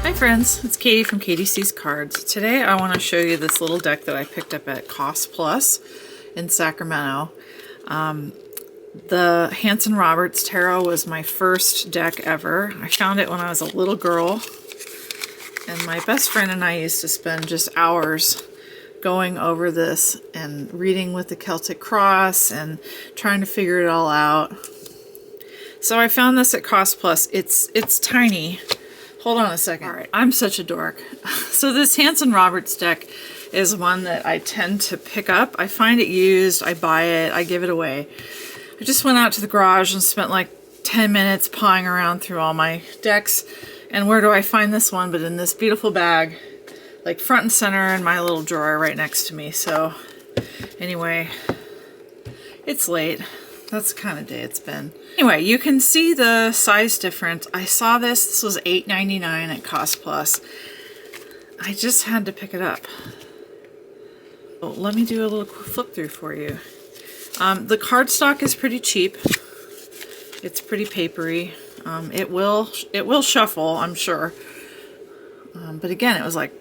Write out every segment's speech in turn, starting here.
Hi friends, it's Katie from KDC's Cards. Today I want to show you this little deck that I picked up at Cost Plus in Sacramento. The Hanson Roberts Tarot was my first deck ever. I found it when I was a little girl, and my best friend and I used to spend just hours going over this and reading with the Celtic Cross and trying to figure it all out. So I found this at Cost Plus. It's tiny. Hold on a second. All right, I'm such a dork. So this Hanson Roberts deck is one that I tend to pick up. I find it used, I buy it, I give it away. I just went out to the garage and spent like 10 minutes pawing around through all my decks. And where do I find this one but in this beautiful bag, like front and center in my little drawer right next to me. So anyway, it's late. That's the kind of day it's been. Anyway, you can see the size difference. I saw this was $8.99 at Cost Plus. I just had to pick it up. So let me do a little flip through for you. The cardstock is pretty cheap. It's pretty papery. It will shuffle, I'm sure. But again, it was like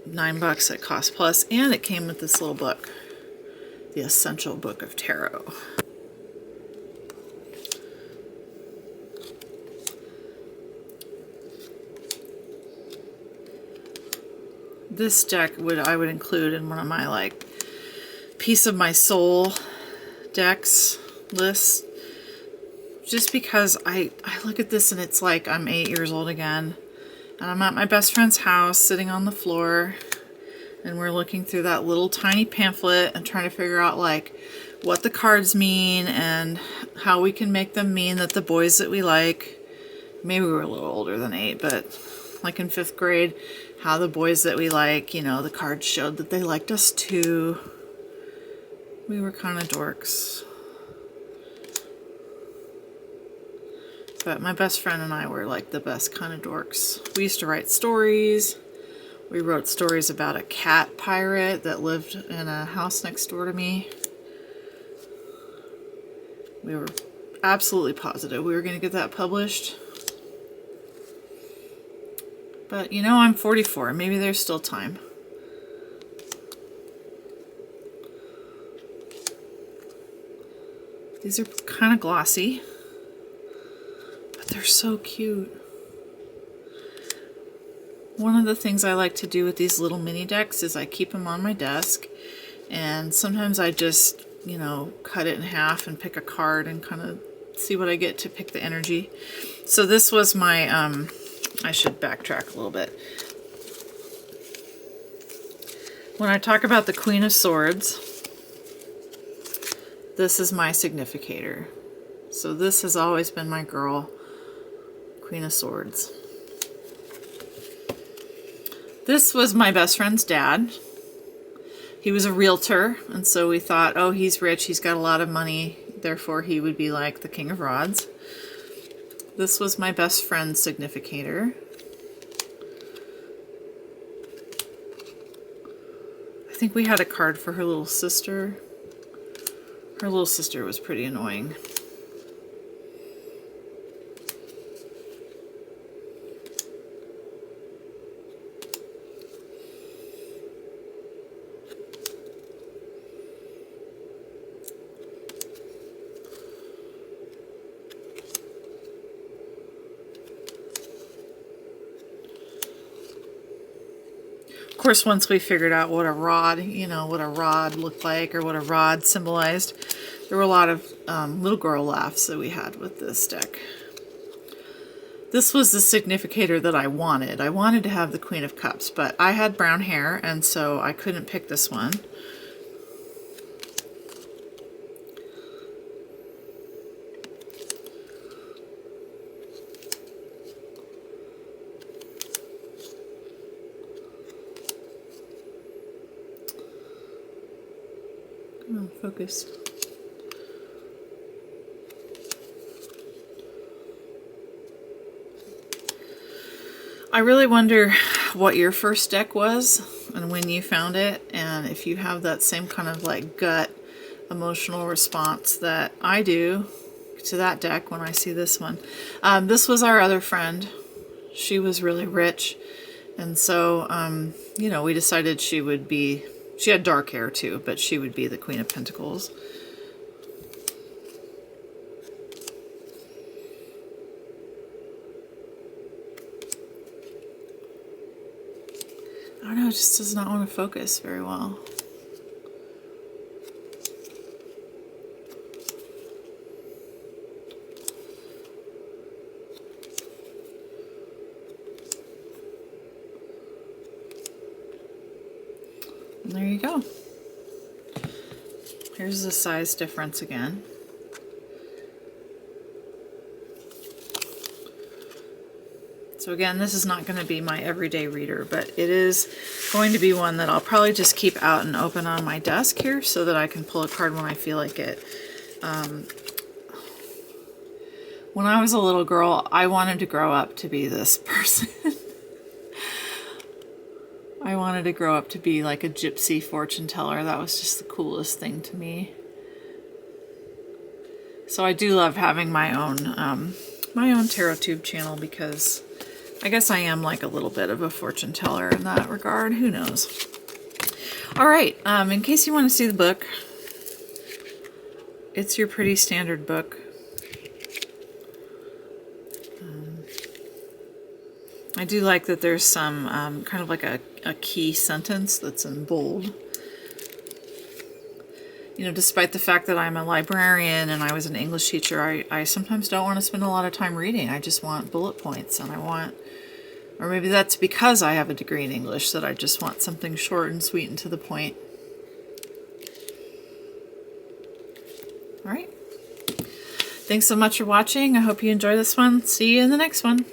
$9 at Cost Plus, and it came with this little book, The Essential Book of Tarot. This deck I would include in one of my like piece of my soul decks lists, just because I look at this and it's like I'm 8 years old again, and I'm at my best friend's house sitting on the floor, and we're looking through that little tiny pamphlet and trying to figure out like what the cards mean and how we can make them mean that the boys that we like, maybe we were a little older than 8, but like in 5th grade, how the boys that we like, you know, the cards showed that they liked us too. We were kind of dorks. But my best friend and I were like the best kind of dorks. We used to write stories. We wrote stories about a cat pirate that lived in a house next door to me. We were absolutely positive we were going to get that published. But, you know, I'm 44. Maybe there's still time. These are kind of glossy, but they're so cute. One of the things I like to do with these little mini decks is I keep them on my desk, and sometimes I just, you know, cut it in half and pick a card and kind of see what I get to pick the energy. So this was my... I should backtrack a little bit. When I talk about the Queen of Swords, this is my significator. So this has always been my girl, Queen of Swords. This was my best friend's dad. He was a realtor, and so we thought, oh, he's rich, he's got a lot of money, therefore he would be like the King of Rods. This was my best friend's significator. I think we had a card for her little sister. Her little sister was pretty annoying. Of course, once we figured out what a rod, you know, what a rod looked like or what a rod symbolized, there were a lot of little girl laughs that we had with this deck. This was the significator that I wanted. I wanted to have the Queen of Cups, but I had brown hair, and so I couldn't pick this one. Come on, focus. I really wonder what your first deck was and when you found it, and if you have that same kind of like gut emotional response that I do to that deck when I see this one. This was our other friend. She was really rich, And so, you know, we decided she had dark hair too, but she would be the Queen of Pentacles. I don't know, it just does not want to focus very well. And there you go. Here's the size difference again. So again, this is not going to be my everyday reader, but it is going to be one that I'll probably just keep out and open on my desk here so that I can pull a card when I feel like it. When I was a little girl, I wanted to grow up to be this person. I wanted to grow up to be like a gypsy fortune teller. That was just the coolest thing to me. So I do love having my own tarot tube channel because I guess I am like a little bit of a fortune teller in that regard. Who knows? All right. In case you want to see the book, it's your pretty standard book. I do like that there's some kind of like a key sentence that's in bold. You know, despite the fact that I'm a librarian and I was an English teacher, I sometimes don't want to spend a lot of time reading. I just want bullet points, and I want, or maybe that's because I have a degree in English, that I just want something short and sweet and to the point. All right. Thanks so much for watching. I hope you enjoy this one. See you in the next one.